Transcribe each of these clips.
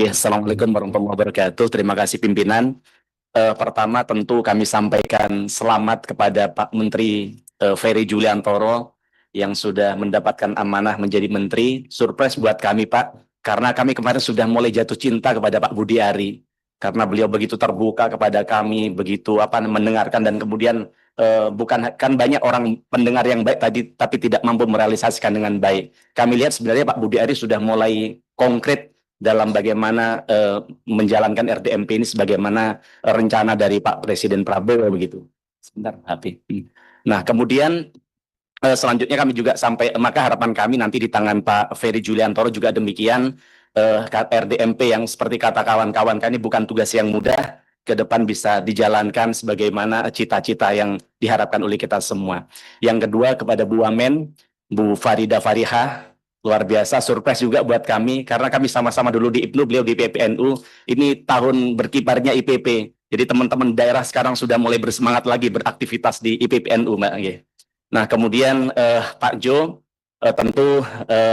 Ya, Assalamualaikum warahmatullahi wabarakatuh. Terima kasih pimpinan. Pertama tentu kami sampaikan selamat kepada Pak Menteri Ferry Juliantoro yang sudah mendapatkan amanah menjadi menteri. Surprise buat kami Pak, karena kami kemarin sudah mulai jatuh cinta kepada Pak Budi Ari. Karena beliau begitu terbuka kepada kami, begitu mendengarkan dan kemudian bukan kan banyak orang pendengar yang baik tadi tapi tidak mampu merealisasikan dengan baik. Kami lihat sebenarnya Pak Budi Ari sudah mulai konkret dalam bagaimana menjalankan RDMP ini sebagaimana rencana dari Pak Presiden Prabowo begitu. Sebentar, HP. Nah, kemudian selanjutnya kami juga sampai, maka harapan kami nanti di tangan Pak Ferry Juliantoro juga demikian, RDMP yang seperti kata kawan-kawan ini bukan tugas yang mudah, ke depan bisa dijalankan sebagaimana cita-cita yang diharapkan oleh kita semua. Yang kedua kepada Bu Wamen, Bu Farida Farihah, luar biasa surprise juga buat kami karena kami sama-sama dulu di IPNU, beliau di PPNU. Ini tahun berkibarnya IPP. Jadi teman-teman daerah sekarang sudah mulai bersemangat lagi beraktivitas di IPPNU, Mbak. Nah, kemudian Pak Jo, tentu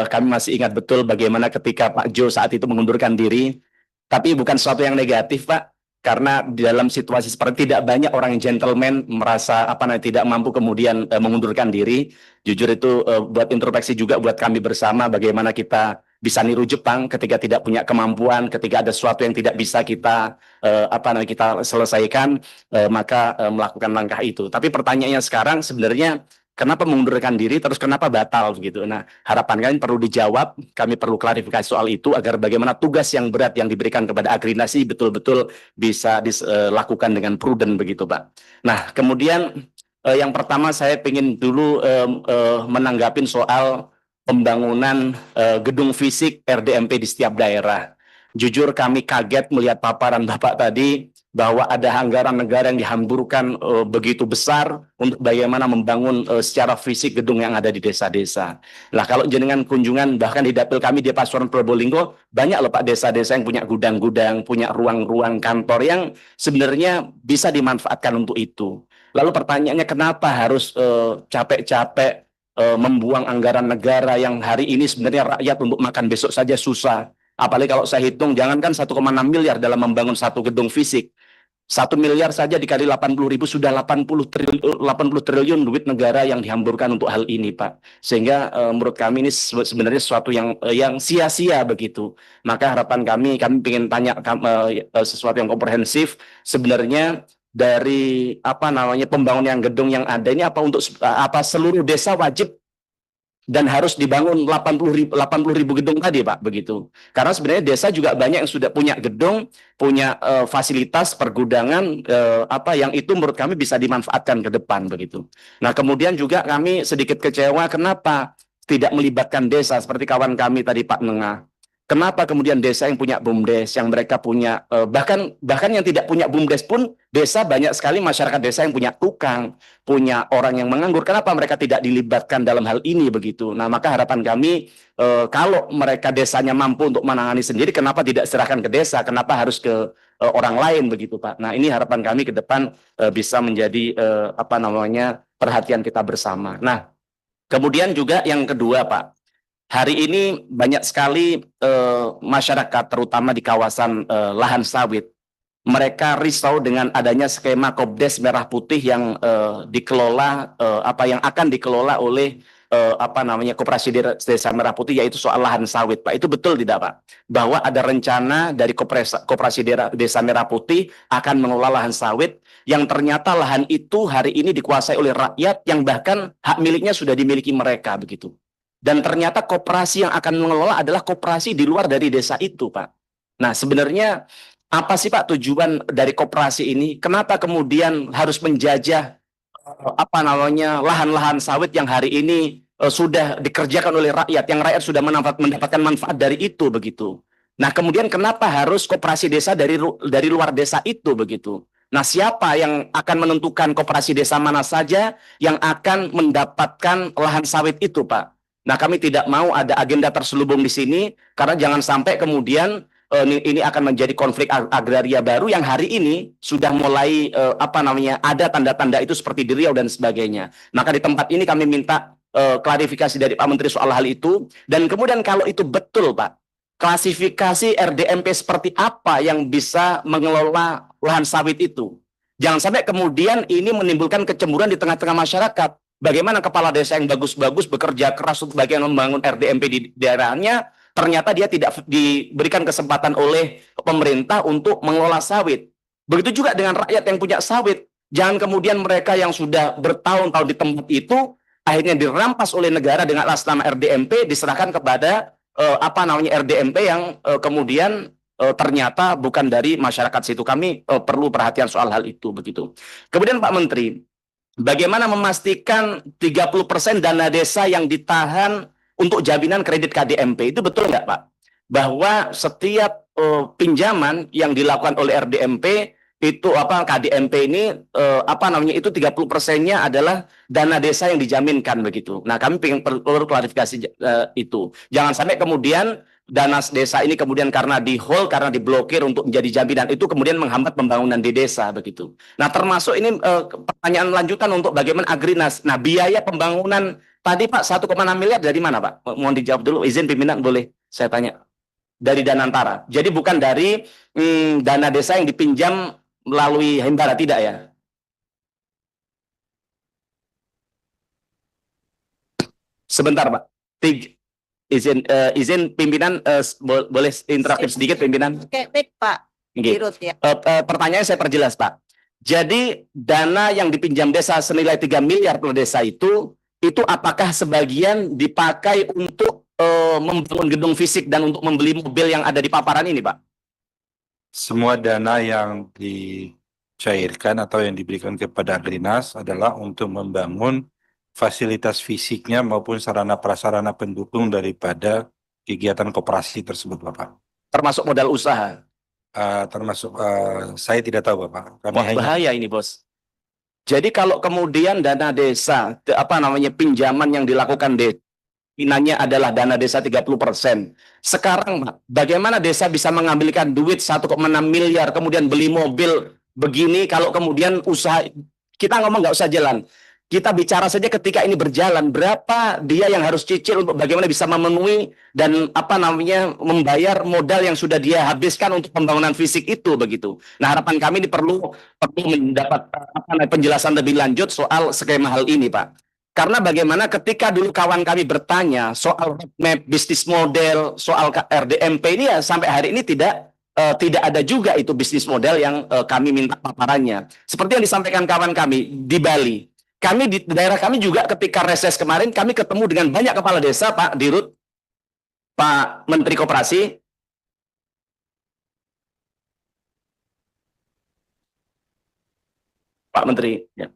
kami masih ingat betul bagaimana ketika Pak Jo saat itu mengundurkan diri. Tapi bukan sesuatu yang negatif, Pak. Karena di dalam situasi seperti tidak banyak orang yang gentleman merasa tidak mampu kemudian mengundurkan diri. Jujur itu buat introspeksi juga buat kami bersama bagaimana kita bisa niru Jepang ketika tidak punya kemampuan, ketika ada sesuatu yang tidak bisa kita kita selesaikan, maka melakukan langkah itu. Tapi pertanyaannya sekarang sebenarnya kenapa mengundurkan diri, terus kenapa batal gitu. Nah, harapan kami perlu dijawab, kami perlu klarifikasi soal itu agar bagaimana tugas yang berat yang diberikan kepada Agrinasi betul-betul bisa dilakukan dengan prudent begitu, Pak. Nah, kemudian yang pertama saya ingin dulu menanggapin soal pembangunan gedung fisik RDMP di setiap daerah. Jujur kami kaget melihat paparan Bapak tadi bahwa ada anggaran negara yang dihamburkan begitu besar untuk bagaimana membangun secara fisik gedung yang ada di desa-desa. Nah, kalau jenengan kunjungan bahkan di dapil kami di Pasuruan Probolinggo, banyak loh Pak desa-desa yang punya gudang-gudang, punya ruang-ruang kantor yang sebenarnya bisa dimanfaatkan untuk itu. Lalu pertanyaannya kenapa harus capek-capek membuang anggaran negara yang hari ini sebenarnya rakyat untuk makan besok saja susah. Apalagi kalau saya hitung, jangankan 1,6 miliar dalam membangun satu gedung fisik. 1 miliar saja dikali 80.000 sudah 80 triliun duit negara yang dihamburkan untuk hal ini, Pak. Sehingga menurut kami ini sebenarnya sesuatu yang sia-sia begitu. Maka harapan kami ingin tanya sesuatu yang komprehensif. Sebenarnya dari pembangunan gedung yang ada ini untuk seluruh desa wajib dan harus dibangun 80 ribu gedung tadi, Pak, begitu. Karena sebenarnya desa juga banyak yang sudah punya gedung, punya fasilitas pergudangan yang itu menurut kami bisa dimanfaatkan ke depan begitu. Nah, kemudian juga kami sedikit kecewa kenapa tidak melibatkan desa seperti kawan kami tadi Pak Nengah. Kenapa kemudian desa yang punya BUMDes, yang mereka punya bahkan yang tidak punya BUMDes pun desa banyak sekali masyarakat desa yang punya tukang, punya orang yang menganggur. Kenapa mereka tidak dilibatkan dalam hal ini begitu? Nah, maka harapan kami kalau mereka desanya mampu untuk menangani sendiri, kenapa tidak serahkan ke desa? Kenapa harus ke orang lain begitu, Pak? Nah, ini harapan kami ke depan bisa menjadi perhatian kita bersama. Nah, kemudian juga yang kedua, Pak. Hari ini banyak sekali masyarakat terutama di kawasan lahan sawit. Mereka risau dengan adanya skema Kopdes Merah Putih yang dikelola yang akan dikelola oleh Koperasi Desa Merah Putih, yaitu soal lahan sawit, Pak. Itu betul tidak, Pak? Bahwa ada rencana dari Koperasi Desa Merah Putih akan mengelola lahan sawit yang ternyata lahan itu hari ini dikuasai oleh rakyat yang bahkan hak miliknya sudah dimiliki mereka begitu. Dan ternyata koperasi yang akan mengelola adalah koperasi di luar dari desa itu, Pak. Nah, sebenarnya apa sih, Pak, tujuan dari koperasi ini? Kenapa kemudian harus menjajah lahan-lahan sawit yang hari ini sudah dikerjakan oleh rakyat, yang rakyat sudah mendapatkan manfaat dari itu begitu. Nah, kemudian kenapa harus koperasi desa dari luar desa itu begitu? Nah, siapa yang akan menentukan koperasi desa mana saja yang akan mendapatkan lahan sawit itu, Pak? Nah, kami tidak mau ada agenda terselubung di sini, karena jangan sampai kemudian ini akan menjadi konflik agraria baru yang hari ini sudah mulai ada tanda-tanda itu seperti di Riau dan sebagainya. Maka di tempat ini kami minta klarifikasi dari Pak Menteri soal hal itu. Dan kemudian kalau itu betul, Pak, klasifikasi RDMP seperti apa yang bisa mengelola lahan sawit itu. Jangan sampai kemudian ini menimbulkan kecemburuan di tengah-tengah masyarakat. Bagaimana kepala desa yang bagus-bagus bekerja keras untuk bagian membangun RDMP di daerahnya, ternyata dia tidak diberikan kesempatan oleh pemerintah untuk mengelola sawit. Begitu juga dengan rakyat yang punya sawit. Jangan kemudian mereka yang sudah bertahun-tahun di tempat itu akhirnya dirampas oleh negara dengan atas nama RDMP, diserahkan kepada RDMP yang kemudian ternyata bukan dari masyarakat situ. Kami perlu perhatian soal hal itu begitu. Kemudian Pak Menteri, bagaimana memastikan 30% dana desa yang ditahan untuk jaminan kredit KDMP itu betul nggak Pak? Bahwa setiap pinjaman yang dilakukan oleh RDMP itu KDMP ini itu 30%-nya adalah dana desa yang dijaminkan begitu. Nah, kami perlu klarifikasi itu. Jangan sampai kemudian dana desa ini kemudian karena di-hold, karena diblokir untuk menjadi jaminan itu kemudian menghambat pembangunan di desa begitu. Nah, termasuk ini pertanyaan lanjutan untuk bagaimana Agrinas. Nah, biaya pembangunan tadi Pak 1,6 miliar dari mana Pak? Mohon dijawab dulu, izin pimpinan boleh saya tanya. Dari dana antara. Jadi bukan dari dana desa yang dipinjam melalui himbara, tidak ya? Sebentar Pak. Izin pimpinan boleh interaktif sedikit pimpinan? Oke, baik Pak. Dirut, ya. Pertanyaan saya perjelas Pak. Jadi dana yang dipinjam desa senilai 3 miliar per desa itu apakah sebagian dipakai untuk membangun gedung fisik dan untuk membeli mobil yang ada di paparan ini Pak? Semua dana yang dicairkan atau yang diberikan kepada Agrinas adalah untuk membangun fasilitas fisiknya maupun sarana prasarana pendukung daripada kegiatan koperasi tersebut, Bapak. Termasuk modal usaha? Saya tidak tahu, Bapak. Bahaya ini, Bos. Jadi kalau kemudian dana desa, pinjaman yang dilakukan pinanya adalah dana desa 30%. Sekarang, Pak, bagaimana desa bisa mengambilkan duit 1,6 miliar, kemudian beli mobil begini, kalau kemudian usaha, kita ngomong nggak usah jalan. Kita bicara saja ketika ini berjalan, berapa dia yang harus cicil untuk bagaimana bisa memenuhi dan membayar modal yang sudah dia habiskan untuk pembangunan fisik itu begitu. Nah, harapan kami ini perlu mendapat penjelasan lebih lanjut soal skema hal ini, Pak. Karena bagaimana ketika dulu kawan kami bertanya soal roadmap bisnis model, soal RDMP ini ya sampai hari ini tidak ada juga itu bisnis model yang kami minta paparannya. Seperti yang disampaikan kawan kami di Bali. Kami di daerah kami juga ketika reses kemarin kami ketemu dengan banyak kepala desa, Pak Dirut, Pak Menteri Koperasi. Pak Menteri, ya.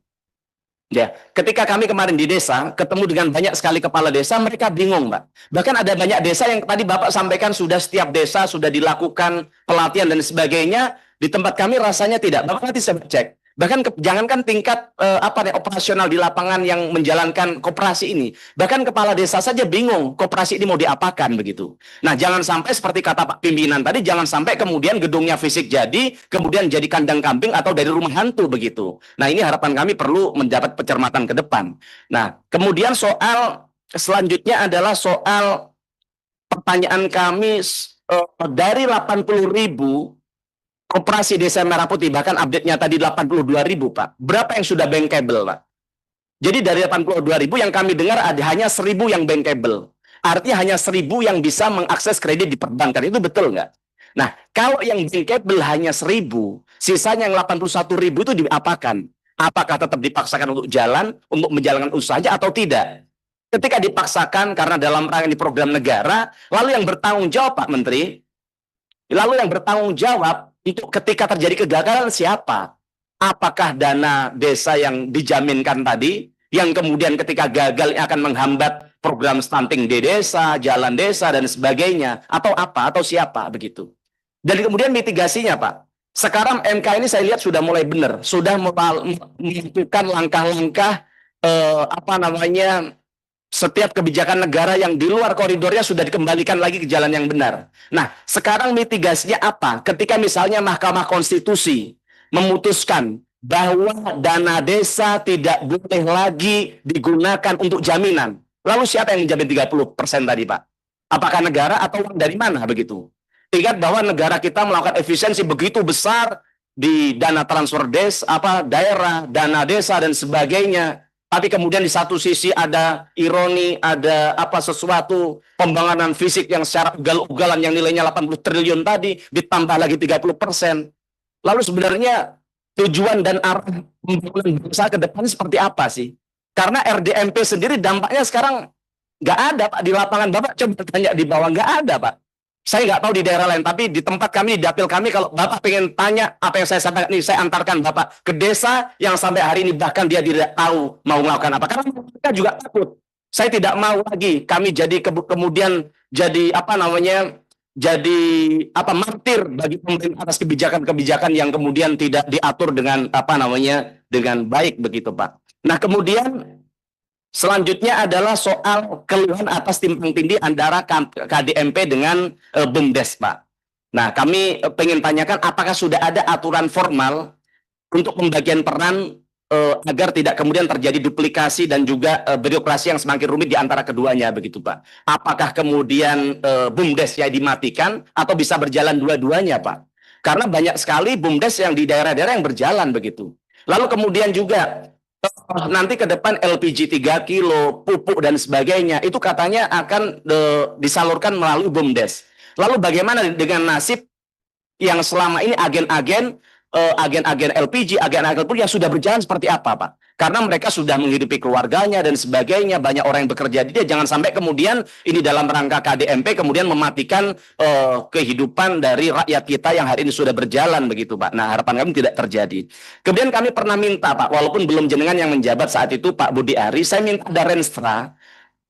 Ya, ketika kami kemarin di desa, ketemu dengan banyak sekali kepala desa, mereka bingung, Mbak. Bahkan ada banyak desa yang tadi Bapak sampaikan sudah setiap desa sudah dilakukan pelatihan dan sebagainya. Di tempat kami rasanya tidak. Bapak nanti saya cek. Bahkan jangankan tingkat operasional di lapangan yang menjalankan koperasi ini, bahkan kepala desa saja bingung koperasi ini mau diapakan begitu. Nah, jangan sampai seperti kata Pak pimpinan tadi, jangan sampai kemudian gedungnya fisik jadi, kemudian jadi kandang kambing atau dari rumah hantu begitu. Nah, ini harapan kami perlu mendapat pencermatan ke depan. Nah, kemudian soal selanjutnya adalah soal pertanyaan kami dari 80.000 koperasi Desa Merah Putih, bahkan update-nya tadi 82.000, Pak. Berapa yang sudah bankable, Pak? Jadi dari 82.000 yang kami dengar ada hanya 1.000 yang bankable. Artinya hanya 1.000 yang bisa mengakses kredit di perbankan. Itu betul nggak? Nah, kalau yang bankable hanya 1.000, sisanya yang 81.000 itu diapakan? Apakah tetap dipaksakan untuk jalan, untuk menjalankan usahanya atau tidak? Ketika dipaksakan karena dalam rangka ini program negara, lalu yang bertanggung jawab, Pak Menteri, lalu yang bertanggung jawab itu ketika terjadi kegagalan siapa? Apakah dana desa yang dijaminkan tadi, yang kemudian ketika gagal akan menghambat program stunting di desa, jalan desa, dan sebagainya? Atau apa? Atau siapa? Begitu. Dan kemudian mitigasinya, Pak. Sekarang MK ini saya lihat sudah mulai benar. Sudah melakukan langkah-langkah, setiap kebijakan negara yang di luar koridornya sudah dikembalikan lagi ke jalan yang benar. Nah, sekarang mitigasinya apa? Ketika misalnya Mahkamah Konstitusi memutuskan bahwa dana desa tidak boleh lagi digunakan untuk jaminan. Lalu siapa yang menjamin 30% tadi, Pak? Apakah negara atau uang dari mana begitu? Ingat bahwa negara kita melakukan efisiensi begitu besar di dana transfer daerah, dana desa dan sebagainya. Tapi kemudian di satu sisi ada ironi, ada sesuatu pembangunan fisik yang secara ugal-ugalan yang nilainya 80 triliun tadi ditambah lagi 30%. Lalu sebenarnya tujuan dan arah pembangunan bangsa ke depan seperti apa sih? Karena RDMP sendiri dampaknya sekarang nggak ada, Pak, di lapangan. Bapak coba tanya di bawah, nggak ada, Pak. Saya nggak tahu di daerah lain, tapi di tempat kami, di dapil kami, kalau Bapak pengen tanya apa yang saya sampaikan ini, saya antarkan Bapak ke desa yang sampai hari ini bahkan dia tidak tahu mau melakukan apa. Karena mereka juga takut. Saya tidak mau lagi kami jadi kemudian jadi jadi martir bagi pemerintah atas kebijakan-kebijakan yang kemudian tidak diatur dengan dengan baik begitu, Pak. Nah, kemudian selanjutnya adalah soal keluhan atas timpang tindih antara KDMP dengan BUMDes, Pak. Nah, kami pengen tanyakan apakah sudah ada aturan formal untuk pembagian peran agar tidak kemudian terjadi duplikasi dan juga birokrasi yang semakin rumit di antara keduanya begitu, Pak. Apakah kemudian BUMDes ya dimatikan atau bisa berjalan dua-duanya, Pak? Karena banyak sekali BUMDes yang di daerah-daerah yang berjalan begitu. Lalu kemudian juga nanti ke depan LPG 3 kilo, pupuk dan sebagainya, itu katanya akan disalurkan melalui BUMDes. Lalu bagaimana dengan nasib yang selama ini agen-agen LPG, agen-agen pupuk yang sudah berjalan seperti apa, Pak? Karena mereka sudah menghidupi keluarganya dan sebagainya, banyak orang yang bekerja di dia, jangan sampai kemudian ini dalam rangka KDMP kemudian mematikan kehidupan dari rakyat kita yang hari ini sudah berjalan begitu, Pak. Nah, harapan kami tidak terjadi. Kemudian kami pernah minta, Pak, walaupun belum jenengan yang menjabat saat itu, Pak Budi Ari, saya minta ada Renstra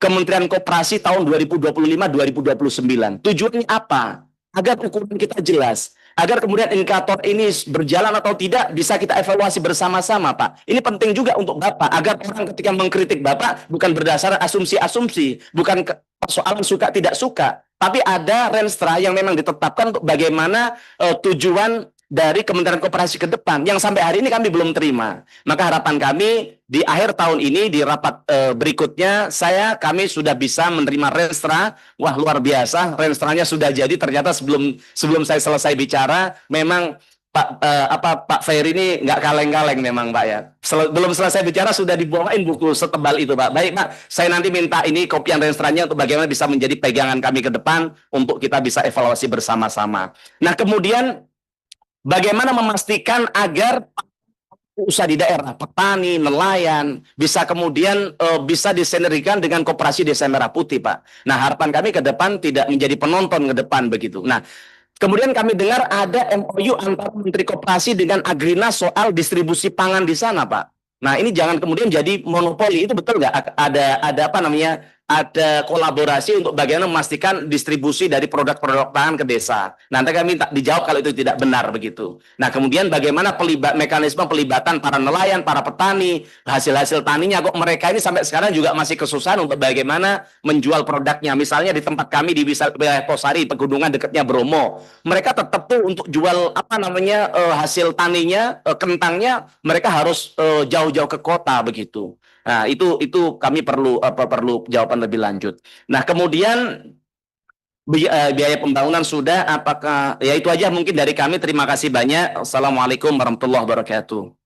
Kementerian Koperasi tahun 2025-2029. Tujuannya apa? Agar ukuran kita jelas. Agar kemudian indikator ini berjalan atau tidak bisa kita evaluasi bersama-sama, Pak. Ini penting juga untuk Bapak, agar orang ketika mengkritik Bapak bukan berdasarkan asumsi-asumsi, bukan persoalan suka tidak suka, tapi ada Renstra yang memang ditetapkan untuk bagaimana tujuan dari Kementerian Koperasi ke depan yang sampai hari ini kami belum terima. Maka harapan kami di akhir tahun ini di rapat berikutnya kami sudah bisa menerima Renstra. Wah, luar biasa, Renstranya sudah jadi. Ternyata sebelum saya selesai bicara memang Pak Ferry ini nggak kaleng-kaleng memang, Pak, ya. Belum selesai bicara sudah dibawain buku setebal itu, Pak. Baik, Pak, saya nanti minta ini kopian Renstranya untuk bagaimana bisa menjadi pegangan kami ke depan untuk kita bisa evaluasi bersama-sama. Nah, kemudian bagaimana memastikan agar usaha di daerah, petani, nelayan, bisa kemudian bisa disinergikan dengan koperasi Desa Merah Putih, Pak. Nah, harapan kami ke depan tidak menjadi penonton ke depan begitu. Nah, kemudian kami dengar ada MOU antara Menteri Koperasi dengan Agrinas soal distribusi pangan di sana, Pak. Nah, ini jangan kemudian jadi monopoli. Itu betul nggak? Ada kolaborasi untuk bagaimana memastikan distribusi dari produk-produk pangan ke desa. Nanti kami minta dijawab kalau itu tidak benar begitu. Nah, kemudian bagaimana mekanisme pelibatan para nelayan, para petani, hasil-hasil taninya, kok mereka ini sampai sekarang juga masih kesusahan untuk bagaimana menjual produknya. Misalnya di tempat kami di wilayah Posari, pegunungan dekatnya Bromo, mereka tetap tuh untuk jual hasil taninya, kentangnya, mereka harus jauh-jauh ke kota begitu. Nah, itu kami perlu jawaban lebih lanjut. Nah, kemudian biaya pembangunan sudah, apakah ya itu aja mungkin dari kami. Terima kasih banyak. Assalamualaikum warahmatullahi wabarakatuh.